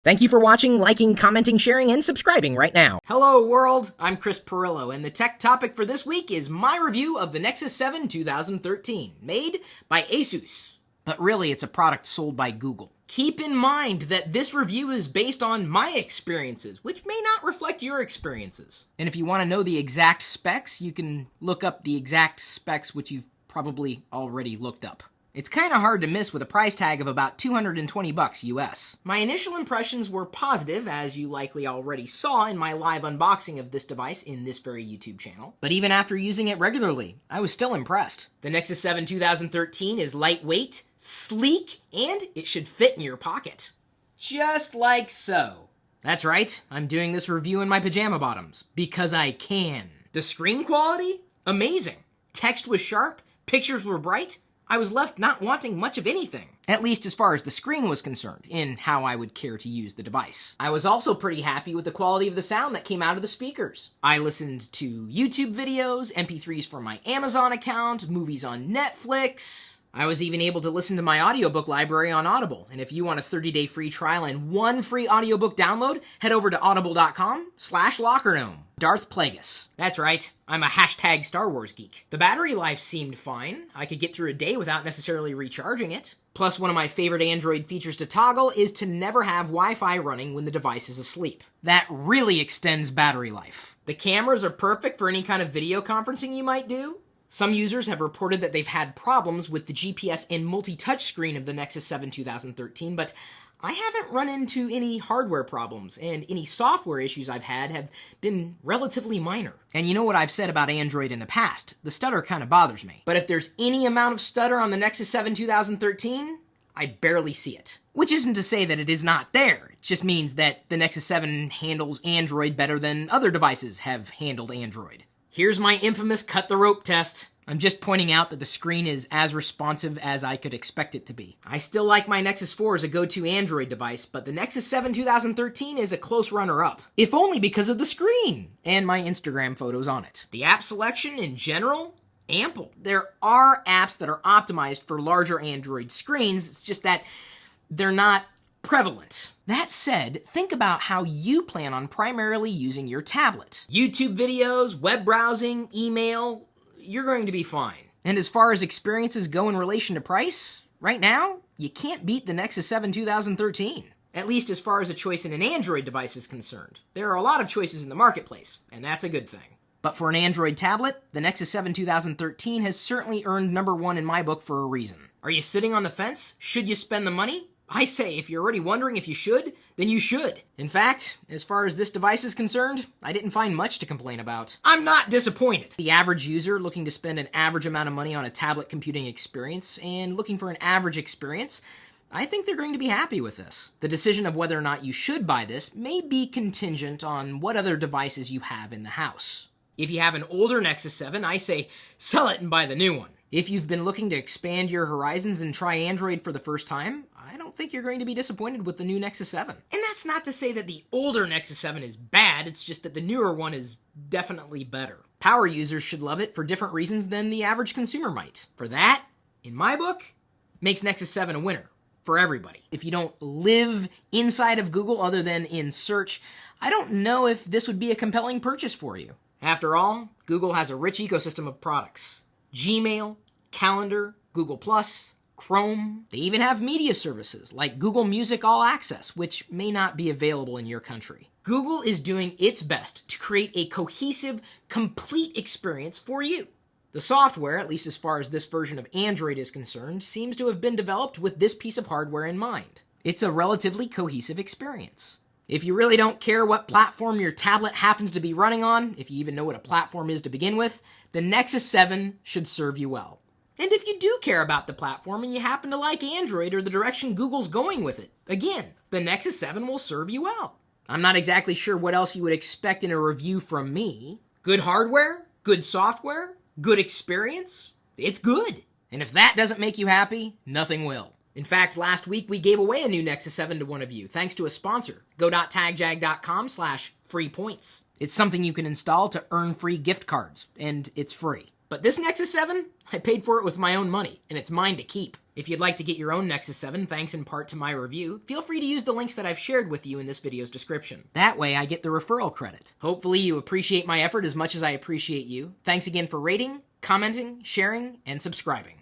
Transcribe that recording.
Thank you for watching, liking, commenting, sharing, and subscribing right now. Hello world, I'm Chris Pirillo, and the tech topic for this week is my review of the Nexus 7 2013, made by Asus. But really, it's a product sold by Google. Keep in mind that this review is based on my experiences, which may not reflect your experiences. And if you want to know the exact specs, you can look up the exact specs, which you've probably already looked up. It's kind of hard to miss with a price tag of about $220 US. My initial impressions were positive, as you likely already saw in my live unboxing of this device in this very YouTube channel. But even after using it regularly, I was still impressed. The Nexus 7 2013 is lightweight, sleek, and it should fit in your pocket. Just like so. That's right, I'm doing this review in my pajama bottoms, because I can. The screen quality? Amazing. Text was sharp, pictures were bright. I was left not wanting much of anything, at least as far as the screen was concerned, in how I would care to use the device. I was also pretty happy with the quality of the sound that came out of the speakers. I listened to YouTube videos, MP3s from my Amazon account, movies on Netflix. I was even able to listen to my audiobook library on Audible, and if you want a 30-day free trial and one free audiobook download, head over to audible.com/LockerGnome. Darth Plagueis. That's right, I'm a hashtag Star Wars geek. The battery life seemed fine. I could get through a day without necessarily recharging it. Plus, one of my favorite Android features to toggle is to never have Wi-Fi running when the device is asleep. That really extends battery life. The cameras are perfect for any kind of video conferencing you might do. Some users have reported that they've had problems with the GPS and multi-touch screen of the Nexus 7 2013, but I haven't run into any hardware problems, and any software issues I've had have been relatively minor. And you know what I've said about Android in the past, the stutter kind of bothers me. But if there's any amount of stutter on the Nexus 7 2013, I barely see it. Which isn't to say that it is not there, it just means that the Nexus 7 handles Android better than other devices have handled Android. Here's my infamous cut the rope test. I'm just pointing out that the screen is as responsive as I could expect it to be. I still like my Nexus 4 as a go-to Android device, but the Nexus 7 2013 is a close runner-up. If only because of the screen and my Instagram photos on it. The app selection in general? Ample. There are apps that are optimized for larger Android screens, it's just that they're not prevalent. That said, think about how you plan on primarily using your tablet. YouTube videos, web browsing, email, you're going to be fine. And as far as experiences go in relation to price, right now, you can't beat the Nexus 7 2013. At least as far as a choice in an Android device is concerned. There are a lot of choices in the marketplace, and that's a good thing. But for an Android tablet, the Nexus 7 2013 has certainly earned #1 in my book for a reason. Are you sitting on the fence? Should you spend the money? I say, if you're already wondering if you should, then you should. In fact, as far as this device is concerned, I didn't find much to complain about. I'm not disappointed. The average user looking to spend an average amount of money on a tablet computing experience and looking for an average experience, I think they're going to be happy with this. The decision of whether or not you should buy this may be contingent on what other devices you have in the house. If you have an older Nexus 7, I say sell it and buy the new one. If you've been looking to expand your horizons and try Android for the first time, I don't think you're going to be disappointed with the new Nexus 7. And that's not to say that the older Nexus 7 is bad, it's just that the newer one is definitely better. Power users should love it for different reasons than the average consumer might. For that, in my book, makes Nexus 7 a winner for everybody. If you don't live inside of Google other than in search, I don't know if this would be a compelling purchase for you. After all, Google has a rich ecosystem of products. Gmail, Calendar, Google+, Chrome. They even have media services like Google Music All Access, which may not be available in your country. Google is doing its best to create a cohesive, complete experience for you. The software, at least as far as this version of Android is concerned, seems to have been developed with this piece of hardware in mind. It's a relatively cohesive experience. If you really don't care what platform your tablet happens to be running on, if you even know what a platform is to begin with, the Nexus 7 should serve you well. And if you do care about the platform and you happen to like Android or the direction Google's going with it, again, the Nexus 7 will serve you well. I'm not exactly sure what else you would expect in a review from me. Good hardware, good software, good experience, it's good. And if that doesn't make you happy, nothing will. In fact, last week we gave away a new Nexus 7 to one of you, thanks to a sponsor, go.tagjag.com/free points. It's something you can install to earn free gift cards, and it's free. But this Nexus 7, I paid for it with my own money, and it's mine to keep. If you'd like to get your own Nexus 7, thanks in part to my review, feel free to use the links that I've shared with you in this video's description. That way I get the referral credit. Hopefully you appreciate my effort as much as I appreciate you. Thanks again for rating, commenting, sharing, and subscribing.